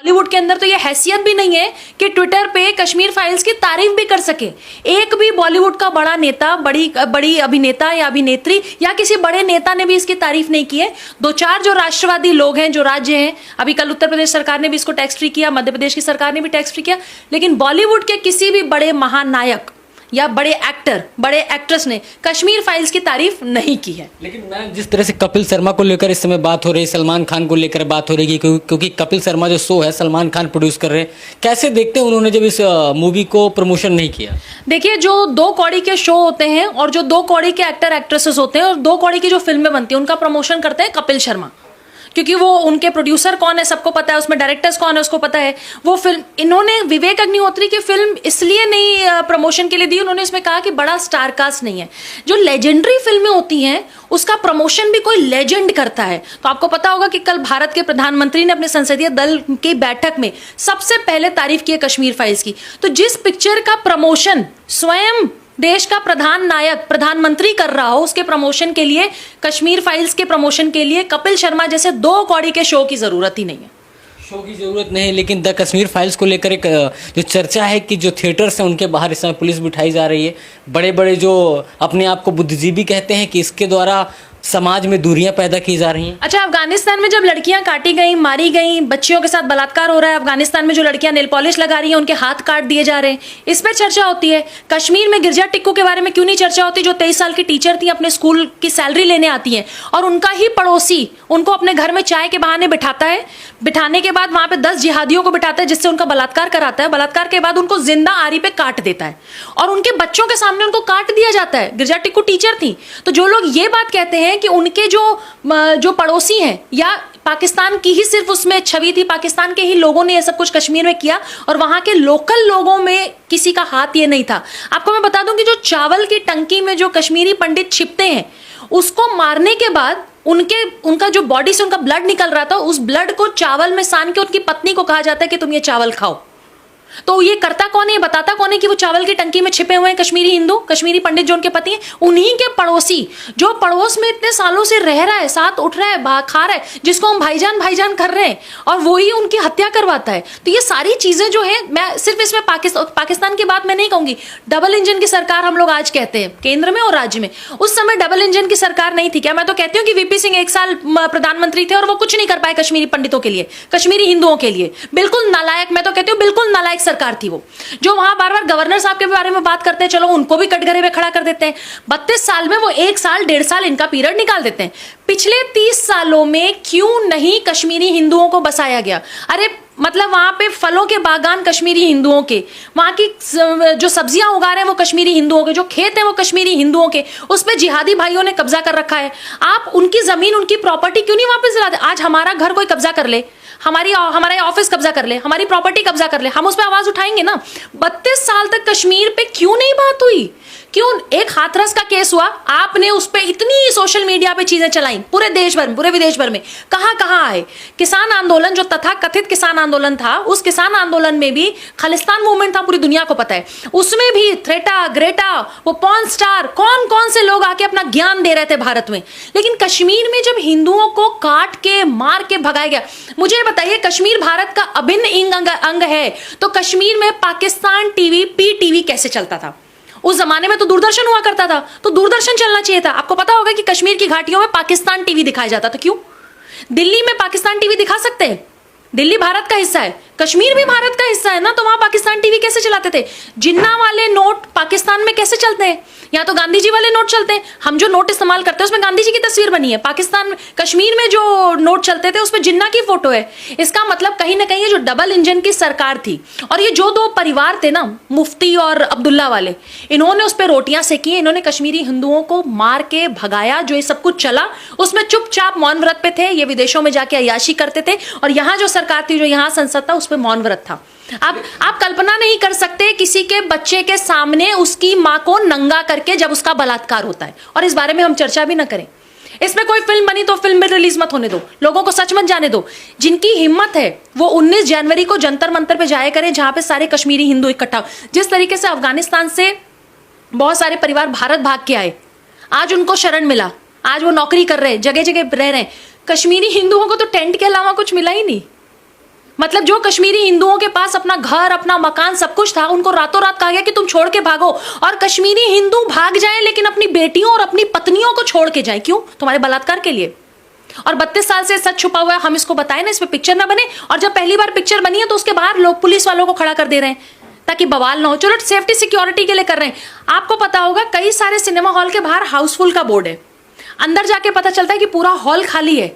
बॉलीवुड के अंदर तो ये हैसियत भी नहीं है कि ट्विटर पे कश्मीर फाइल्स की तारीफ भी कर सके। एक भी बॉलीवुड का बड़ा नेता, बड़ी अभिनेता या अभिनेत्री या किसी बड़े नेता ने भी इसकी तारीफ नहीं की है। दो चार जो राष्ट्रवादी लोग हैं, जो राज्य हैं, अभी कल उत्तर प्रदेश सरकार ने भी इसको टैक्स फ्री किया, मध्य प्रदेश की सरकार ने भी टैक्स फ्री किया, लेकिन बॉलीवुड के किसी भी बड़े महानायक या बड़े एक्टर, बड़े एक्ट्रेस ने कश्मीर फाइल्स की तारीफ नहीं की है। लेकिन मैं जिस तरह से कपिल शर्मा को लेकर इस समय बात हो रही है, सलमान खान को लेकर बात हो रही है, क्योंकि कपिल शर्मा जो शो है सलमान खान प्रोड्यूस कर रहे हैं, कैसे देखते हैं उन्होंने जब इस मूवी को प्रमोशन नहीं किया? देखिए, जो दो कौड़ी के शो होते हैं और जो दो कौड़ी के एक्टर एक्ट्रेसेस होते हैं और दो कौड़ी की जो फिल्में बनती हैं, उनका प्रमोशन करते हैं कपिल शर्मा, क्योंकि वो उनके प्रोड्यूसर कौन है सबको पता है, उसमें डायरेक्टर्स कौन है उसको पता है। वो फिल्म इन्होंने विवेक अग्निहोत्री की फिल्म इसलिए नहीं प्रमोशन के लिए दी, उन्होंने इसमें कहा कि बड़ा स्टार कास्ट नहीं है। जो लेजेंडरी फिल्में होती हैं उसका प्रमोशन भी कोई लेजेंड करता है। तो आपको पता होगा कि कल भारत के प्रधानमंत्री ने अपने संसदीय दल की बैठक में सबसे पहले तारीफ की है कश्मीर फाइल्स की। तो जिस पिक्चर का प्रमोशन स्वयं देश का प्रधान नायक प्रधानमंत्री कर रहा हो, उसके प्रमोशन के लिए, कश्मीर फाइल्स के प्रमोशन के लिए कपिल शर्मा जैसे दो कौड़ी के शो की जरूरत ही नहीं है। शो की जरूरत नहीं, लेकिन द कश्मीर फाइल्स को लेकर एक जो चर्चा है कि जो थिएटर्स हैं उनके बाहर इस समय पुलिस बिठाई जा रही है। बड़े बड़े जो अपने आप को बुद्धिजीवी कहते हैं कि इसके द्वारा समाज में दूरियां पैदा की जा रही हैं। अच्छा, अफगानिस्तान में जब लड़कियां काटी गई, मारी गई, बच्चियों के साथ बलात्कार हो रहा है, अफगानिस्तान में जो लड़कियां नेल पॉलिश लगा रही हैं उनके हाथ काट दिए जा रहे हैं, इस पे चर्चा होती है। कश्मीर में गिरजा टिक्कू के बारे में क्यों नहीं चर्चा होती, जो 23 साल की टीचर थी, अपने स्कूल की सैलरी लेने आती हैं और उनका ही पड़ोसी उनको अपने घर में चाय के बहाने बिठाता है, बिठाने के बाद वहां पे 10 जिहादियों को बिठाता है जिससे उनका बलात्कार कराता है, बलात्कार के बाद उनको जिंदा आरी पे काट देता है और उनके बच्चों के सामने उनको काट दिया जाता है। गिरजा टिक्कू टीचर थी। तो जो लोग ये बात कहते हैं कि उनके जो पड़ोसी हैं या पाकिस्तान की ही सिर्फ उसमें छवि थी, पाकिस्तान के ही लोगों ने ये सब कुछ कश्मीर में किया और वहां के लोकल लोगों में किसी का हाथ ये नहीं था। आपको मैं बता दूं कि जो चावल की टंकी में जो कश्मीरी पंडित छिपते हैं, उसको मारने के बाद उनका जो बॉडी से उनका ब्लड निकल रहा था, उस ब्लड को चावल में सान के उनकी पत्नी को कहा जाता है कि तुम ये चावल खाओ। तो ये करता कौन है, बताता कौन है कि वो चावल की टंकी में छिपे हुए हैं कश्मीरी हिंदू, कश्मीरी पंडित जो उनके पति हैं, उन्हीं के पड़ोसी जो पड़ोस में इतने सालों से रह रहा है, साथ उठ रहा है, खा रहा है, जिसको हम भाईजान भाईजान कर रहे हैं, और वो ही उनकी हत्या करवाता है। तो ये सारी चीजें जो है, मैं सिर्फ इसमें पाकिस्तान की बात मैं नहीं कहूंगी। डबल इंजन की सरकार हम लोग आज कहते हैं केंद्र में और राज्य में, उस समय डबल इंजन की सरकार नहीं थी क्या? मैं तो कहती हूँ कि वीपी सिंह 1 साल प्रधानमंत्री थे और वो कुछ नहीं कर पाए कश्मीरी पंडितों के लिए, कश्मीरी हिंदुओं के लिए। बिल्कुल नालायक, मैं तो कहती हूँ बिल्कुल नालायक सरकार थी वो, जो वहां बार बार गवर्नर साहब के बारे में बात करते हैं, चलो उनको भी कटघरे में खड़ा कर देते हैं। 32 साल में वो 1 साल 1.5 साल इनका पीरियड निकाल देते हैं। पिछले 30 सालों में क्यों नहीं कश्मीरी हिंदुओं को बसाया गया? अरे मतलब वहां पे फलों के बागान कश्मीरी हिंदुओं के, वहां की जो सब्जियां उगा रहे हैं वो कश्मीरी हिंदुओं के, जो खेत है वो कश्मीरी हिंदुओं के, उस पे जिहादी भाइयों ने कब्जा कर रखा है। आप उनकी जमीन, उनकी प्रॉपर्टी क्यों नहीं वापस दिलाते? आज हमारा घर कोई कब्जा कर ले, हमारा ऑफिस कब्जा कर ले, हमारी प्रॉपर्टी कब्जा कर ले, हम उस पर आवाज उठाएंगे ना। 32 साल तक कश्मीर पे क्यों नहीं बात हुई? क्यों? एक हाथरस का केस हुआ, आपने उस पर इतनी सोशल मीडिया पे चीजें चलाई, पूरे देश भर में, पूरे विदेश भर में, कहां आए? किसान आंदोलन जो तथाकथित किसान आंदोलन था, उस किसान आंदोलन में भी खालिस्तान मूवमेंट था, पूरी दुनिया को पता है। उसमें भी थ्रेटा, ग्रेटा, वो पॉर्न स्टार, कौन कौन से लोग आके अपना ज्ञान दे रहे थे भारत में। लेकिन कश्मीर में जब हिंदुओं को काट के मार के भगाया गया, मुझे बताइए, कश्मीर भारत का अभिन्न अंग है, तो कश्मीर में पाकिस्तान टीवी, पीटीवी कैसे चलता था? उस जमाने में तो दूरदर्शन हुआ करता था, तो दूरदर्शन चलना चाहिए था। आपको पता होगा कि कश्मीर की घाटियों में पाकिस्तान टीवी दिखाया जाता था। क्यों? दिल्ली में पाकिस्तान टीवी दिखा सकते हैं, दिल्ली भारत का हिस्सा है, कश्मीर भी भारत का हिस्सा है ना, तो वहां पाकिस्तान टीवी कैसे चलाते थे? जिन्ना वाले नोट पाकिस्तान में कैसे चलते हैं? यहाँ तो गांधी जी वाले नोट चलते हैं। हम जो नोट इस्तेमाल करते हैं उसमें गांधी जी की तस्वीर बनी है। पाकिस्तान में, कश्मीर में जो नोट चलते थे उसमें जिन्ना की फोटो है। इसका मतलब कहीं ना कहीं ये जो डबल इंजन की सरकार थी और ये जो दो परिवार थे ना, मुफ्ती और अब्दुल्ला वाले, इन्होंने उस पर रोटियां सेकी, इन्होंने कश्मीरी हिंदुओं को मार के भगाया। जो ये सब कुछ चला उसमें चुपचाप मौन व्रत पे थे, ये विदेशों में जाके अय्याशी करते थे, और यहाँ जो सरकार थी, जो यहाँ संसद था, उस पर मौन व्रत था। आप कल्पना नहीं कर सकते किसी के बच्चे के सामने उसकी मां को नंगा करके जब उसका बलात्कार होता है, और इस बारे में हम चर्चा भी ना करें। इसमें कोई फिल्म बनी तो फिल्म में रिलीज मत होने दो, लोगों को सच मत जाने दो। जिनकी हिम्मत है वो 19 जनवरी को जंतर मंतर पे जाया करें, जहां पे सारे कश्मीरी हिंदू इकट्ठा। जिस तरीके से अफगानिस्तान से बहुत सारे परिवार भारत भाग के आए, आज उनको शरण मिला, आज वो नौकरी कर रहे हैं, जगह जगह रह रहे हैं। कश्मीरी हिंदुओं को तो टेंट के अलावा कुछ मिला ही नहीं। मतलब जो कश्मीरी हिंदुओं के पास अपना घर, अपना मकान, सब कुछ था, उनको रातों रात कहा गया कि तुम छोड़ के भागो। और कश्मीरी हिंदू भाग जाएं लेकिन अपनी बेटियों और अपनी पत्नियों को छोड़ के जाएं। क्यों? तुम्हारे बलात्कार के लिए। और 32 साल से सच छुपा हुआ है, हम इसको बताएं ना, इस पे पिक्चर ना बने। और जब पहली बार पिक्चर बनी है तो उसके बाहर लोग पुलिस वालों को खड़ा कर दे रहे हैं ताकि बवाल ना हो। चलो सेफ्टी सिक्योरिटी के लिए कर रहे हैं। आपको पता होगा कई सारे सिनेमा हॉल के बाहर हाउसफुल का बोर्ड है, अंदर जाके पता चलता है कि पूरा हॉल खाली है।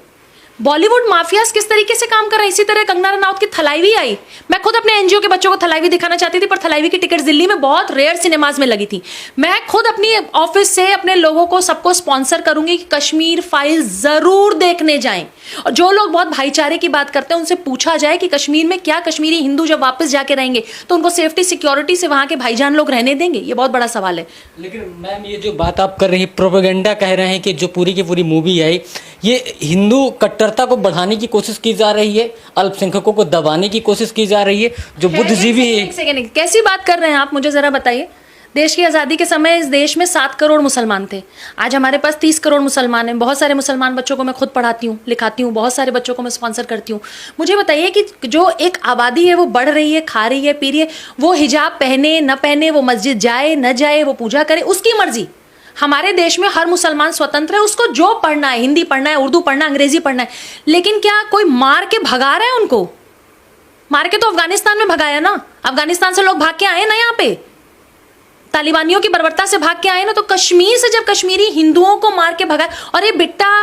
बॉलीवुड माफियाज किस तरीके से काम कर रहे हैं। इसी तरह कंगना रनौत की थलाईवी आई। मैं खुद अपने एनजीओ के बच्चों को थलाईवी दिखाना चाहती थी, पर थलाईवी की टिकट दिल्ली में बहुत रेयर सिनेमाज में लगी थी। मैं खुद अपनी ऑफिस से अपने लोगों को सबको स्पॉन्सर करूंगी कि कश्मीर फाइल जरूर देखने जाएं। और जो लोग बहुत भाईचारे की बात करते हैं उनसे पूछा जाए कि कश्मीर में क्या कश्मीरी हिंदू जब वापस जाके रहेंगे तो उनको सेफ्टी सिक्योरिटी से वहां के भाईजान लोग रहने देंगे? ये बहुत बड़ा सवाल है। लेकिन मैम ये जो बात आप कर रही है, प्रोपेगेंडा कह रहे हैं कि जो पूरी की पूरी मूवी आई ये हिंदू कट्टरता को बढ़ाने की कोशिश की जा रही है, अल्पसंख्यकों को दबाने की कोशिश की जा रही है, जो बुद्धिजीवी है। एक सेकंड, कैसी बात कर रहे हैं आप, मुझे जरा बताइए। देश की आज़ादी के समय इस देश में 7 करोड़ मुसलमान थे। आज हमारे पास 30 करोड़ मुसलमान हैं। बहुत सारे मुसलमान बच्चों को मैं खुद पढ़ाती हूँ, लिखाती हूँ, बहुत सारे बच्चों को मैं स्पॉन्सर करती हूँ। मुझे बताइए कि जो एक आबादी है वो बढ़ रही है, खा रही है, पी रही है, वो हिजाब पहने न पहने, वो मस्जिद जाए न जाए, वो पूजा करे, उसकी मर्जी। हमारे देश में हर मुसलमान स्वतंत्र है, उसको जो पढ़ना है, हिंदी पढ़ना है, उर्दू पढ़ना है, अंग्रेजी पढ़ना है। लेकिन क्या कोई मार के भगा रहा है उनको? मार के तो अफगानिस्तान में भगाया ना। अफगानिस्तान से लोग भाग के आए ना, यहाँ पे तालिबानियों की बर्बरता से भाग के आए ना। तो कश्मीर से जब कश्मीरी हिंदुओं को मार के भगाए, और ये बिट्टा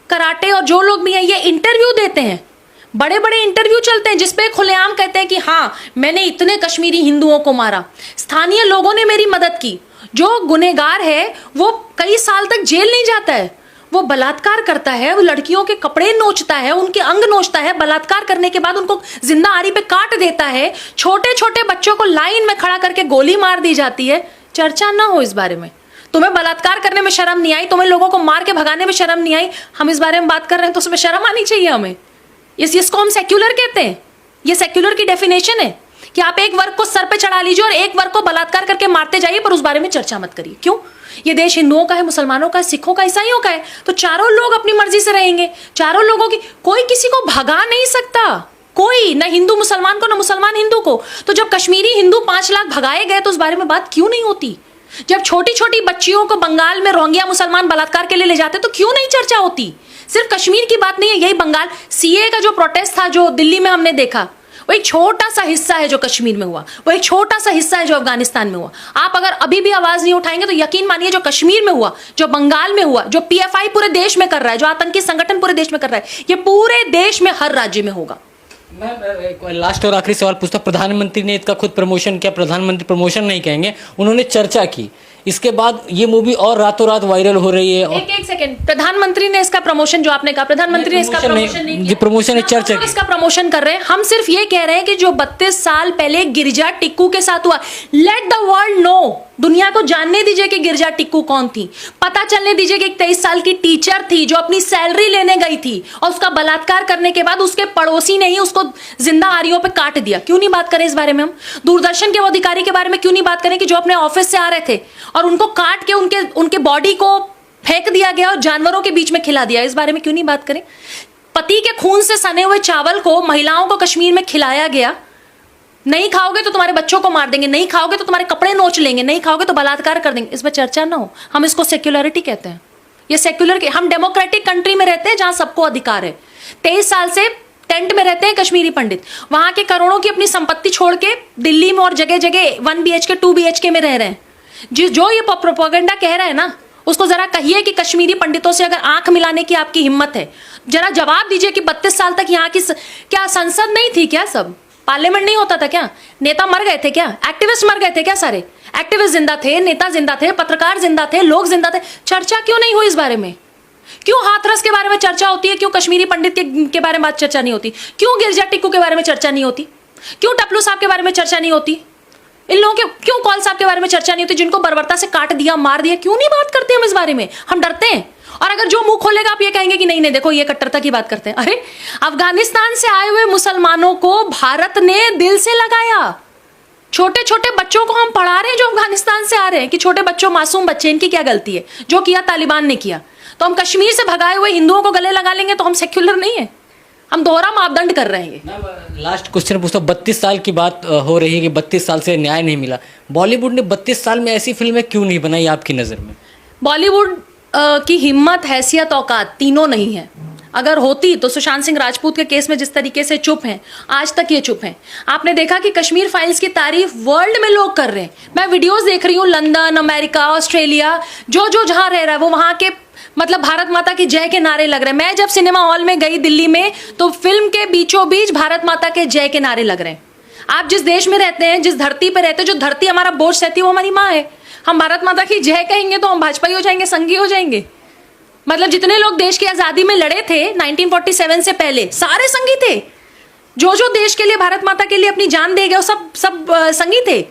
कराटे और जो लोग भी हैं ये इंटरव्यू देते हैं, बड़े बड़े इंटरव्यू चलते हैं जिसपे खुलेआम कहते हैं कि हाँ मैंने इतने कश्मीरी हिंदुओं को मारा, स्थानीय लोगों ने मेरी मदद की। जो गुनहगार है वो कई साल तक जेल नहीं जाता है, वो बलात्कार करता है, वो लड़कियों के कपड़े नोचता है, उनके अंग नोचता है, बलात्कार करने के बाद उनको जिंदा आरी पे काट देता है, छोटे छोटे बच्चों को लाइन में खड़ा करके गोली मार दी जाती है। चर्चा ना हो इस बारे में। तुम्हें बलात्कार करने में शर्म नहीं आई, तुम्हें लोगों को मार के भगाने में शर्म नहीं आई, हम इस बारे में बात कर रहे हैं तो उसमें शर्म आनी चाहिए हमें। इसको हम सेक्युलर कहते हैं। ये सेक्युलर की डेफिनेशन है कि आप एक वर्ग को सर पे चढ़ा लीजिए और एक वर्ग को बलात्कार करके मारते जाइए, पर उस बारे में चर्चा मत करिए। क्यों? ये देश हिंदुओं का है, मुसलमानों का है, सिखों का, ईसाइयों का है, तो चारों लोग अपनी मर्जी से रहेंगे। चारों लोगों की, कोई किसी को भगा नहीं सकता, कोई, ना हिंदू मुसलमान को, ना मुसलमान हिंदू को। तो जब कश्मीरी हिंदू 5 लाख भगाए गए तो उस बारे में बात क्यों नहीं होती? जब छोटी छोटी बच्चियों को बंगाल में रोहिंग्या मुसलमान बलात्कार के लिए ले जाते तो क्यों नहीं चर्चा होती? सिर्फ कश्मीर की बात नहीं है, यही बंगाल सीए का जो प्रोटेस्ट था जो दिल्ली में हमने देखा, वो एक छोटा सा हिस्सा है जो कश्मीर में हुआ, वो एक छोटा सा हिस्सा है जो अफगानिस्तान में हुआ। आप अगर अभी भी आवाज नहीं उठाएंगे तो यकीन मानिए जो कश्मीर में हुआ, जो बंगाल में हुआ, जो पीएफआई पूरे देश में कर रहा है, जो आतंकी संगठन पूरे देश में कर रहा है, ये पूरे देश में हर राज्य में होगा। मैं लास्ट और आखिरी सवाल पूछता, प्रधानमंत्री ने इसका खुद प्रमोशन किया, प्रधानमंत्री प्रमोशन नहीं कहेंगे, उन्होंने चर्चा की, इसके बाद ये मूवी और रातों रात वायरल हो रही है। एक सेकंड, प्रधानमंत्री ने इसका प्रमोशन, जो आपने कहा प्रधानमंत्री ने इसका प्रमोशन नहीं किया, प्रमोशन चर्चा की, इसका प्रमोशन कर रहे हैं। हम सिर्फ ये कह रहे हैं कि जो 32 साल पहले गिरिजा टिक्कू के साथ हुआ, लेट द वर्ल्ड नो, दुनिया को जानने दीजिए कि गिरिजा टिक्कू कौन थी, पता चलने दीजिए कि एक 23 साल की टीचर थी जो अपनी सैलरी लेने गई थी और उसका बलात्कार करने के बाद उसके पड़ोसी ने ही उसको जिंदा आरियों पे काट दिया। क्यों नहीं बात करें इस बारे में? हम दूरदर्शन के वो अधिकारी के बारे में क्यों नहीं बात करें कि जो अपने ऑफिस से आ रहे थे और उनको काट के उनके बॉडी को फेंक दिया गया और जानवरों के बीच में खिला दिया? इस बारे में क्यों नहीं बात करें? पति के खून से सने हुए चावल को महिलाओं को कश्मीर में खिलाया गया। नहीं खाओगे तो तुम्हारे बच्चों को मार देंगे, नहीं खाओगे तो तुम्हारे कपड़े नोच लेंगे, नहीं खाओगे तो बलात्कार कर देंगे। इस पर चर्चा ना हो। हम इसको सेक्युलरिटी कहते हैं। ये सेक्युलर के, हम डेमोक्रेटिक कंट्री में रहते हैं जहां सबको अधिकार है। 23 साल से टेंट में रहते हैं कश्मीरी पंडित, वहां के करोड़ों की अपनी संपत्ति छोड़ के दिल्ली में और जगह जगह 1 BHK 2 BHK में रह रहे हैं। जो ये प्रोपेगेंडा कह रहा है ना, उसको जरा कहिए कि कश्मीरी पंडितों से अगर आंख मिलाने की आपकी हिम्मत है, जरा जवाब दीजिए कि 32 साल तक यहाँ की क्या संसद नहीं थी क्या? सब पार्लियामेंट नहीं होता था क्या? नेता मर गए थे क्या? एक्टिविस्ट मर गए थे क्या? सारे एक्टिविस्ट जिंदा थे, नेता जिंदा थे, पत्रकार जिंदा थे, लोग जिंदा थे। चर्चा क्यों नहीं हुई इस बारे में? क्यों हाथरस के बारे में चर्चा होती है, क्यों कश्मीरी पंडित के बारे में चर्चा नहीं होती? क्यों गिरजा टिक्कू के बारे में चर्चा नहीं होती? क्यों टपलू साहब के बारे में चर्चा नहीं होती? इन लोगों के क्यों कौल साहब के बारे में चर्चा नहीं होती, जिनको बर्बरता से काट दिया, मार दिया? क्यों नहीं बात करते हम इस बारे में? हम डरते हैं। और अगर जो मुंह खोलेगा आप ये कहेंगे कि नहीं नहीं देखो ये कट्टरता की बात करते हैं। अरे अफगानिस्तान से आए हुए मुसलमानों को भारत ने दिल से लगाया। छोटे छोटे बच्चों को हम पढ़ा रहे हैं जो अफगानिस्तान से आ रहे हैं कि छोटे बच्चों, मासूम बच्चे, इनकी क्या गलती है? जो किया तालिबान ने किया। तो हम कश्मीर से भगाए हुए हिंदुओं को गले लगा लेंगे तो हम सेक्युलर नहीं है? हम दोहरा मापदंड कर रहे हैं ये। मैम लास्ट क्वेश्चन पूछता हूँ, 32 साल की बात हो रही है कि 32 साल से न्याय नहीं मिला, बॉलीवुड ने 32 साल में ऐसी फिल्में क्यों नहीं बनाई आपकी नज़र में? बॉलीवुड की हिम्मत, हैसियत, औकात तीनों नहीं है। अगर होती तो सुशांत सिंह राजपूत के केस में जिस तरीके से चुप हैं, आज तक ये चुप हैं। आपने देखा कि कश्मीर फाइल्स की तारीफ वर्ल्ड में लोग कर रहे हैं। मैं वीडियोस देख रही हूँ, लंदन, अमेरिका, ऑस्ट्रेलिया, जो जहां रह रहा है वो वहां के मतलब भारत माता की जय के नारे लग रहे हैं। मैं जब सिनेमा हॉल में गई दिल्ली में तो फिल्म के बीचों बीच भारत माता के जय के नारे लग रहे हैं। आप जिस देश में रहते हैं, जिस धरती पर रहते हैं, जो धरती हमारा बोझ सहती है वो हमारी माँ है। हम भारत माता की जय कहेंगे तो हम भाजपाई हो जाएंगे, संघी हो जाएंगे। मतलब जितने लोग देश की आजादी में लड़े थे 1947 से पहले, सारे संघी थे। जो देश के लिए, भारत माता के लिए अपनी जान दे गए, सब संघी थे।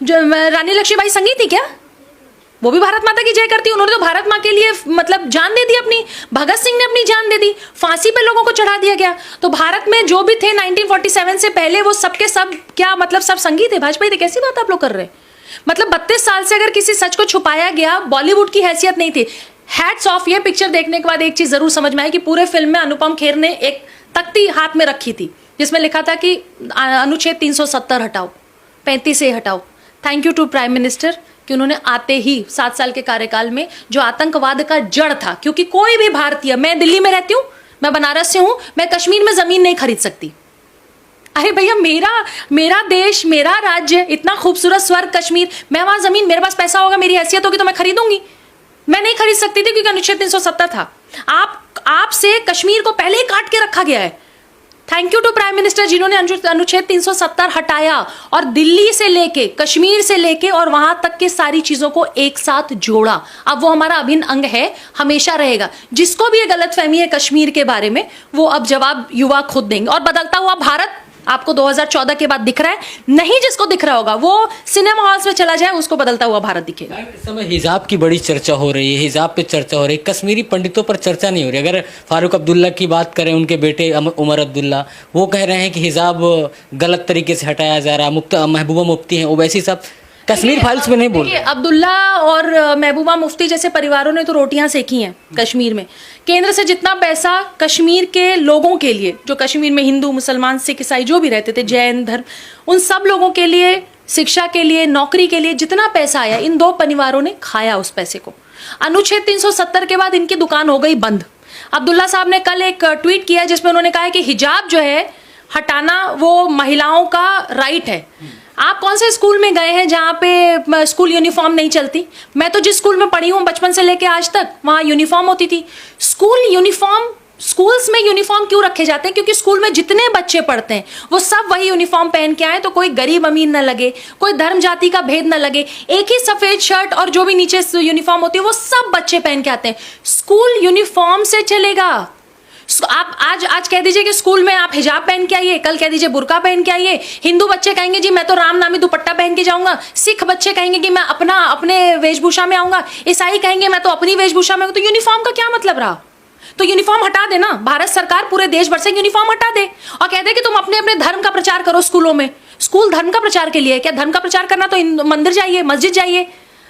जो रानी लक्ष्मीबाई संघी थी क्या? वो भी भारत माता की जय करती। उन्होंने तो भारत माँ के लिए मतलब जान दे दी अपनी। भगत सिंह ने अपनी जान दे दी, फांसी पे लोगों को चढ़ा दिया गया। तो भारत में जो भी थे 1947 से पहले, वो सबके सब क्या मतलब सब संघी थे, भाजपाई थे? कैसी बात आप लोग कर रहे हैं? मतलब 32 साल से अगर किसी सच को छुपाया गया, बॉलीवुड की हैसियत नहीं थी। Hats off. ये पिक्चर देखने के बाद एक चीज जरूर समझ में आई कि पूरे फिल्म में अनुपम खेर ने एक तख्ती हाथ में रखी थी जिसमें लिखा था कि अनुच्छेद 370 हटाओ, 35 से हटाओ। Thank you to prime minister कि उन्होंने आते ही 7 साल के कार्यकाल में जो आतंकवाद का जड़ था, क्योंकि कोई भी भारतीय, मैं दिल्ली में रहती हूं, मैं बनारस से हूं, मैं कश्मीर में जमीन नहीं खरीद सकती। अरे भैया, मेरा देश, मेरा राज्य, इतना खूबसूरत स्वर्ग कश्मीर, मैं वहां जमीन, मेरे पास पैसा होगा, मेरी हैसियत होगी तो मैं खरीदूंगी। मैं नहीं खरीद सकती थी क्योंकि अनुच्छेद 370 था। आपसे कश्मीर को पहले ही काट के रखा गया है। Thank you to prime minister जिन्होंने अनुच्छेद 370 हटाया और दिल्ली से लेके, कश्मीर से लेके और वहां तक के सारी चीजों को एक साथ जोड़ा। अब वो हमारा अभिन्न अंग है, हमेशा रहेगा। जिसको भी ये गलतफहमी है कश्मीर के बारे में, वो अब जवाब युवा खुद देंगे। और बदलता हुआ भारत आपको 2014 के बाद दिख रहा है, नहीं जिसको दिख रहा होगा वो सिनेमा हॉल्स में चला जाए, उसको बदलता हुआ भारत दिखेगा। इस समय हिजाब की बड़ी चर्चा हो रही है, हिजाब पे चर्चा हो रही है, कश्मीरी पंडितों पर चर्चा नहीं हो रही। अगर फारूक अब्दुल्ला की बात करें, उनके बेटे उमर अब्दुल्ला, वो कह रहे हैं कि हिजाब गलत तरीके से हटाया जा रहा है। महबूबा मुफ्ती हैं, ओवैसी सब कश्मीर फाइल्स में नहीं बोल रहे। अब्दुल्ला और महबूबा मुफ्ती जैसे परिवारों ने तो रोटियां सेकी हैं कश्मीर में। केंद्र से जितना पैसा कश्मीर के लोगों के लिए, जो कश्मीर में हिंदू, मुसलमान, सिख, ईसाई जो भी रहते थे, जैन धर्म, उन सब लोगों के लिए, शिक्षा के लिए, नौकरी के लिए जितना पैसा आया, इन दो परिवारों ने खाया उस पैसे को। अनुच्छेद 370 के बाद इनकी दुकान हो गई बंद। अब्दुल्ला साहब ने कल एक ट्वीट किया जिसमें उन्होंने कहा है कि हिजाब जो है हटाना वो महिलाओं का राइट है। आप कौन से स्कूल में गए हैं जहाँ पे स्कूल यूनिफॉर्म नहीं चलती? मैं तो जिस स्कूल में पढ़ी हूँ बचपन से लेके आज तक, वहाँ यूनिफॉर्म होती थी। स्कूल्स में यूनिफॉर्म क्यों रखे जाते हैं? क्योंकि स्कूल में जितने बच्चे पढ़ते हैं वो सब वही यूनिफॉर्म पहन के आए, तो कोई गरीब अमीर न लगे, कोई धर्म जाति का भेद न लगे। एक ही सफेद शर्ट और जो भी नीचे यूनिफॉर्म होती है वो सब बच्चे पहन के आते हैं। स्कूल यूनिफॉर्म से चलेगा। आप आज कह दीजिए कि स्कूल में आप हिजाब पहन के आइए, कल कह दीजिए बुर्का पहन के आइए। हिंदू बच्चे कहेंगे जी मैं तो राम नामी दुपट्टा पहन के जाऊंगा। सिख बच्चे कहेंगे कि मैं अपने वेशभूषा में आऊंगा। ईसाई कहेंगे मैं तो अपनी वेशभूषा में। तो यूनिफॉर्म का क्या मतलब रहा? तो यूनिफॉर्म हटा देना, भारत सरकार पूरे देश भर से यूनिफॉर्म हटा दे और कह दे कि तुम अपने अपने धर्म का प्रचार करो स्कूलों में। स्कूल धर्म का प्रचार के लिए है क्या? धर्म का प्रचार करना तो मंदिर जाइए, मस्जिद जाइए,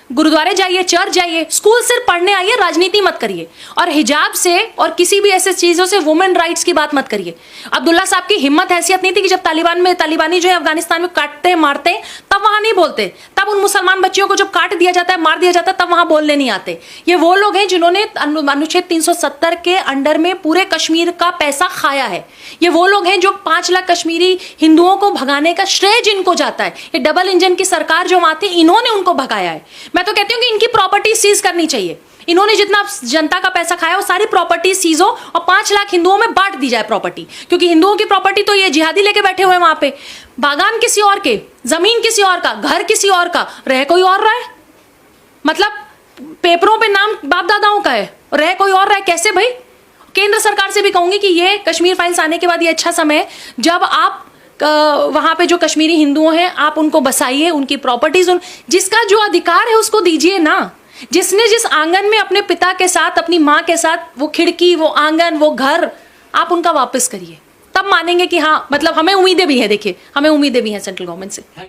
गुरुद्वारे जाइए, चर्च जाइए। स्कूल सिर्फ पढ़ने आइए, राजनीति मत करिए। और हिजाब से और किसी भी ऐसे चीजों से वुमेन राइट्स की बात मत करिए। अब्दुल्ला साहब की हिम्मत हैसियत नहीं थी कि जब तालिबानी जो है अफगानिस्तान में काटते मारते तब वहां नहीं बोलते, तब उन मुसलमान बच्चियों को जब काट दिया जाता है, मार दिया जाता है, तब वहां बोलने नहीं आते। ये वो लोग हैं जिन्होंने अनुच्छेद 370 के अंडर में पूरे कश्मीर का पैसा खाया है। ये वो लोग हैं जो 5 लाख कश्मीरी हिंदुओं को भगाने का श्रेय जिनको जाता है। ये डबल इंजन की सरकार जो वहां थी, इन्होंने उनको भगाया है। मैं तो कहती हूँ कि इनकी प्रॉपर्टी सीज करनी चाहिए। इन्होंने जितना जनता का पैसा खाया वो सारी प्रॉपर्टी सीज हो और 5 लाख हिंदुओं में बांट दी जाए प्रॉपर्टी, क्योंकि हिंदुओं की प्रॉपर्टी तो ये जिहादी लेके बैठे हुए हैं वहां पे। बागान किसी और के, जमीन किसी और का, घर किसी और का, रह कोई और रहा है। मतलब पेपरों पे नाम बाप दादाओं का है, रह कोई और रहा है। कैसे भाई? केंद्र सरकार से भी कहूंगी कि ये कश्मीर फाइल्स आने के बाद ये अच्छा समय है जब आप वहां पे जो कश्मीरी हिंदुओं हैं आप उनको बसाइए, उनकी प्रॉपर्टीज, जिसका जो अधिकार है उसको दीजिए ना। जिसने जिस आंगन में अपने पिता के साथ, अपनी माँ के साथ वो खिड़की, वो आंगन, वो घर, आप उनका वापस करिए। तब मानेंगे कि हाँ, मतलब हमें उम्मीदें भी हैं। देखिए, हमें उम्मीदें भी हैं सेंट्रल गवर्नमेंट से।